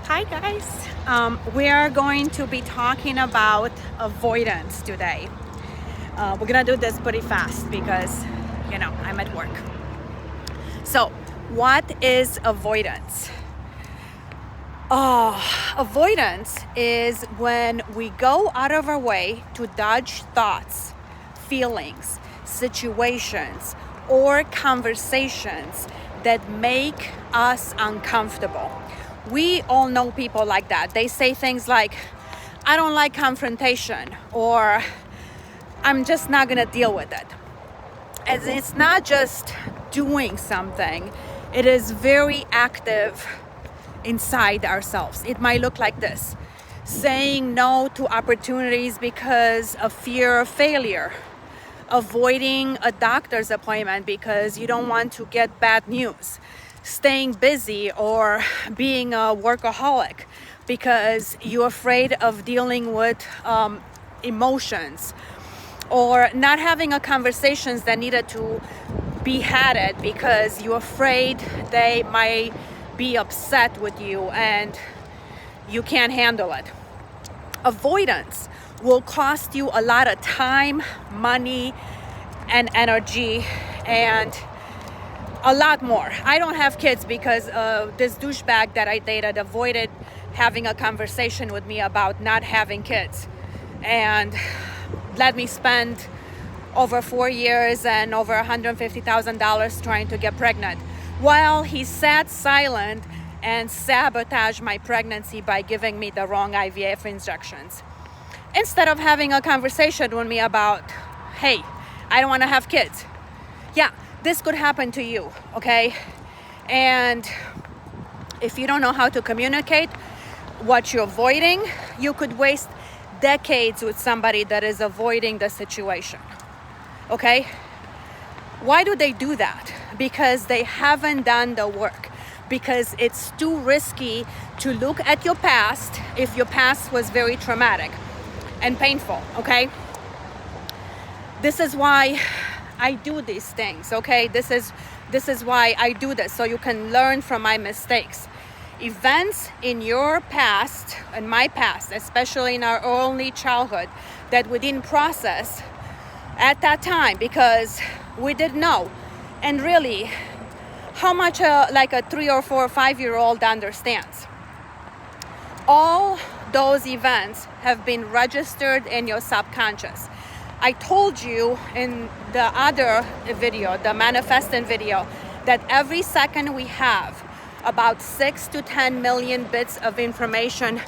Hi guys, we are going to be talking about avoidance today. We're gonna do this pretty fast because, I'm at work. So, what is avoidance? Avoidance is when we go out of our way to dodge thoughts, feelings, situations, or conversations that make us uncomfortable. We all know people like that. They say things like, I don't like confrontation, or I'm just not gonna deal with it. And it's not just doing something, it is very active inside ourselves. It might look like this: saying no to opportunities because of fear of failure, avoiding a doctor's appointment because you don't want to get bad news, staying busy or being a workaholic because you're afraid of dealing with emotions, or not having a conversations that needed to be had because you're afraid they might be upset with you and you can't handle it. Avoidance will cost you a lot of time, money, and energy, and a lot more. I don't have kids because this douchebag that I dated avoided having a conversation with me about not having kids and let me spend over 4 years and over $150,000 trying to get pregnant, while he sat silent and sabotaged my pregnancy by giving me the wrong IVF injections. Instead of having a conversation with me about, hey, I don't want to have kids. Yeah, this could happen to you, okay? And if you don't know how to communicate what you're avoiding, you could waste decades with somebody that is avoiding the situation, okay? Why do they do that? Because they haven't done the work. Because it's too risky to look at your past if your past was very traumatic and painful, okay? This is why I do these things, okay? This is why I do this, so you can learn from my mistakes. Events in your past, in my past, especially in our early childhood, that we didn't process at that time because we didn't know. And really, how much like a 3 or 4 or 5-year-old understands. All those events have been registered in your subconscious. I told you in the other video, the manifesting video, that every second we have, about 6 to 10 million bits of information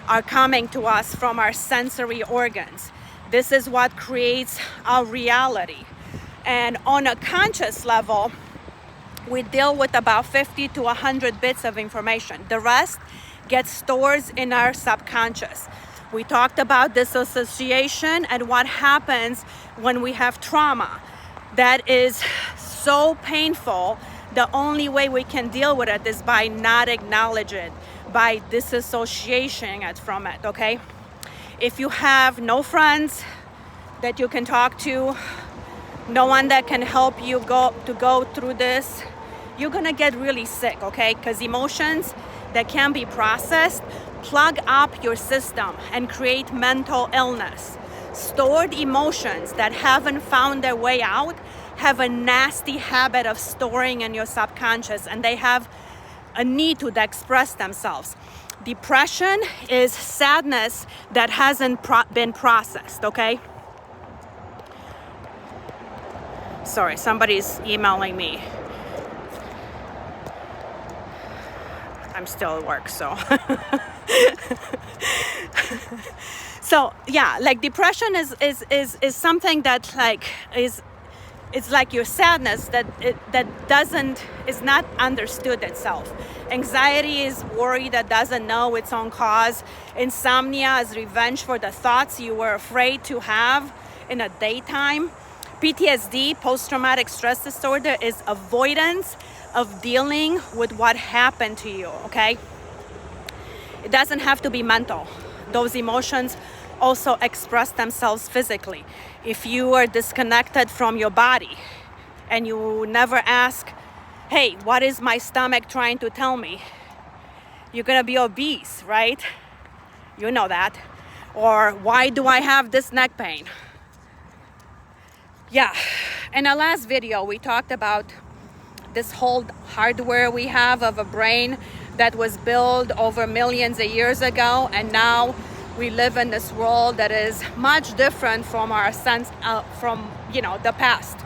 are coming to us from our sensory organs. This is what creates our reality. And on a conscious level, we deal with about 50 to 100 bits of information. The rest gets stored in our subconscious. We talked about disassociation and what happens when we have trauma. That is so painful. The only way we can deal with it is by not acknowledging it, by disassociating it from it, okay? If you have no friends that you can talk to, no one that can help you go through this, you're gonna get really sick, okay? Because emotions that can be processed plug up your system and create mental illness. Stored emotions that haven't found their way out have a nasty habit of storing in your subconscious, and they have a need to express themselves. Depression is sadness that hasn't been processed, okay? Sorry, somebody's emailing me. I'm still at work, so. So yeah, like depression is something that it's like your sadness that is not understood itself. Anxiety is worry that doesn't know its own cause. Insomnia is revenge for the thoughts you were afraid to have in the daytime. PTSD, post-traumatic stress disorder, is avoidance of dealing with what happened to you, okay? It doesn't have to be mental. Those emotions also express themselves physically. If you are disconnected from your body and you never ask, hey, what is my stomach trying to tell me? you're gonna be obese, right? You know that. Or why do I have this neck pain? Yeah, in our last video, we talked about this whole hardware we have of a brain that was built over millions of years ago, and now we live in this world that is much different from our sense from the past.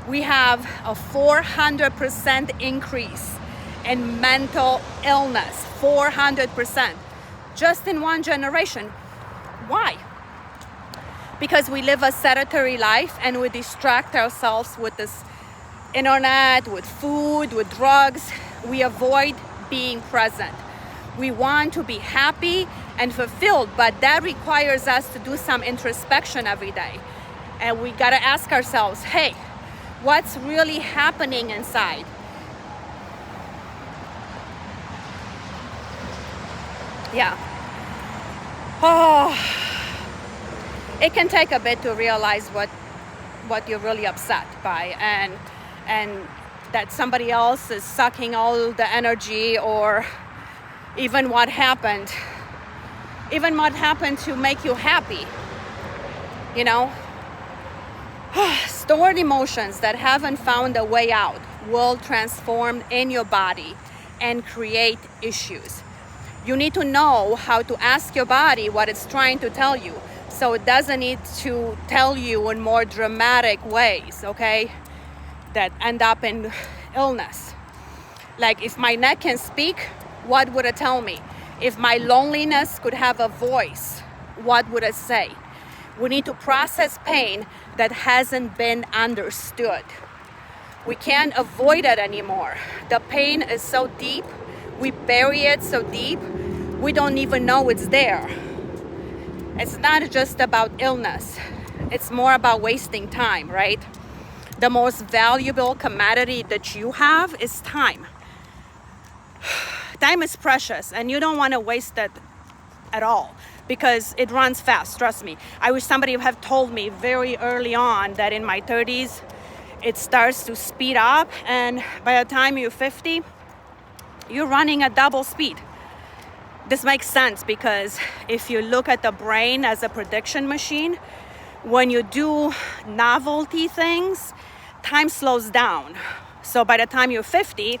We have a 400% increase in mental illness, 400%, just in one generation. Why? Because we live a sedentary life and we distract ourselves with this internet, with food, with drugs. We avoid being present. We want to be happy and fulfilled, but that requires us to do some introspection every day. And we gotta ask ourselves, hey, what's really happening inside? Yeah. Oh, it can take a bit to realize what you're really upset by, and that somebody else is sucking all the energy, or even what happened to make you happy. Stored emotions that haven't found a way out will transform in your body and create issues. You need to know how to ask your body what it's trying to tell you, so it doesn't need to tell you in more dramatic ways, okay, that end up in illness. Like, if my neck can speak, what would it tell me? If my loneliness could have a voice, what would it say? We need to process pain that hasn't been understood. We can't avoid it anymore. The pain is so deep, we bury it so deep, we don't even know it's there. It's not just about illness. It's more about wasting time, right? The most valuable commodity that you have is time. Time is precious, and you don't want to waste it at all, because it runs fast, trust me. I wish somebody would have told me very early on that in my 30s, it starts to speed up, and by the time you're 50, you're running at double speed. This makes sense because if you look at the brain as a prediction machine, when you do novelty things, time slows down. So by the time you're 50,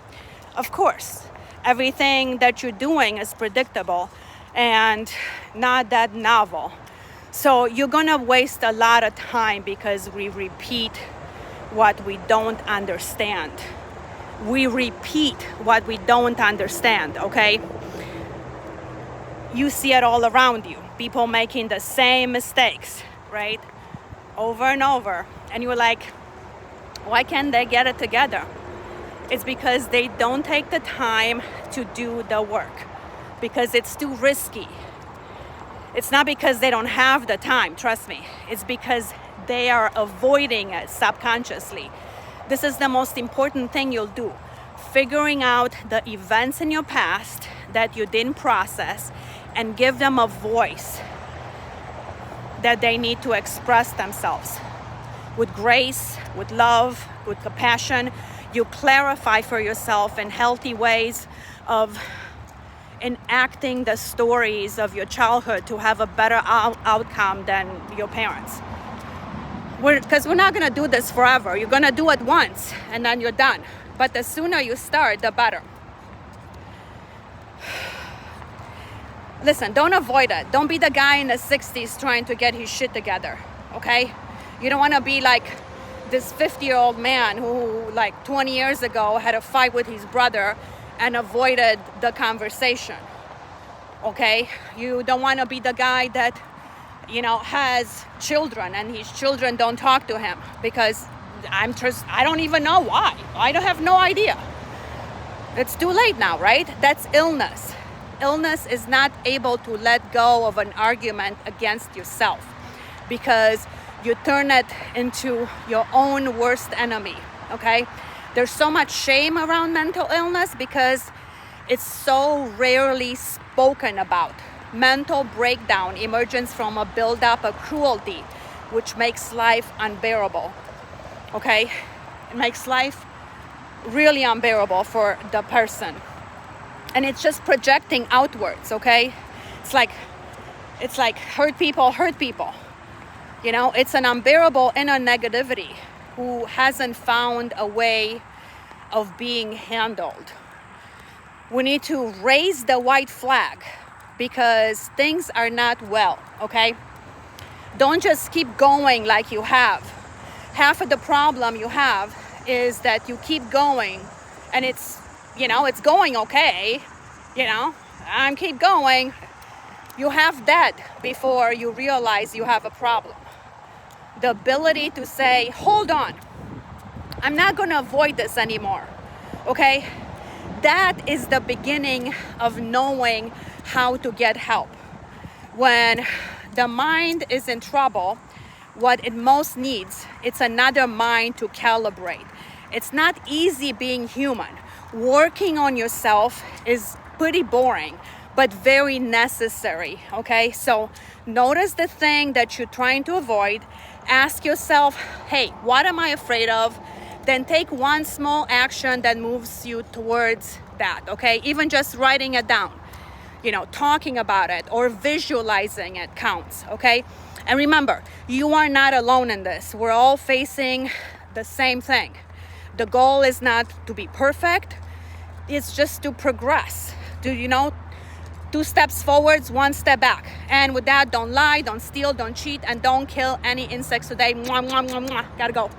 of course, everything that you're doing is predictable and not that novel. So you're gonna waste a lot of time because we repeat what we don't understand. We repeat what we don't understand, okay? You see it all around you. People making the same mistakes, right? Over and over. And you're like, why can't they get it together? It's because they don't take the time to do the work, because it's too risky. It's not because they don't have the time, trust me. It's because they are avoiding it subconsciously. This is the most important thing you'll do. Figuring out the events in your past that you didn't process and give them a voice that they need to express themselves. With grace, with love, with compassion, you clarify for yourself in healthy ways of enacting the stories of your childhood to have a better outcome than your parents. Because we're not gonna do this forever. You're gonna do it once and then you're done. But the sooner you start, the better. Listen, don't avoid it. Don't be the guy in the 60s trying to get his shit together, okay? You don't wanna be like this 50-year-old man who like 20 years ago had a fight with his brother and avoided the conversation, okay? You don't wanna be the guy that, has children and his children don't talk to him because I don't even know why. I don't have no idea. It's too late now, right? That's illness. Illness is not able to let go of an argument against yourself because you turn it into your own worst enemy, okay? There's so much shame around mental illness because it's so rarely spoken about. Mental breakdown emerges from a buildup of cruelty, which makes life unbearable, okay? It makes life really unbearable for the person. and it's just projecting outwards, okay? It's like hurt people. You know, it's an unbearable inner negativity who hasn't found a way of being handled. We need to raise the white flag because things are not well, okay? Don't just keep going like you have. Half of the problem you have is that you keep going and it's going okay, I'm keep going. You have that before you realize you have a problem. The ability to say, hold on, I'm not going to avoid this anymore, okay? That is the beginning of knowing how to get help. When the mind is in trouble, what it most needs, it's another mind to calibrate. It's not easy being human. Working on yourself is pretty boring, but very necessary, okay? So notice the thing that you're trying to avoid. Ask yourself, hey, what am I afraid of? Then take one small action that moves you towards that, okay? Even just writing it down, talking about it or visualizing it counts, okay? And remember, you are not alone in this. We're all facing the same thing. The goal is not to be perfect. It's just to progress, 2 steps forwards, 1 step back. And with that, don't lie, don't steal, don't cheat, and don't kill any insects today. Mwah, mwah, mwah, mwah. Gotta go.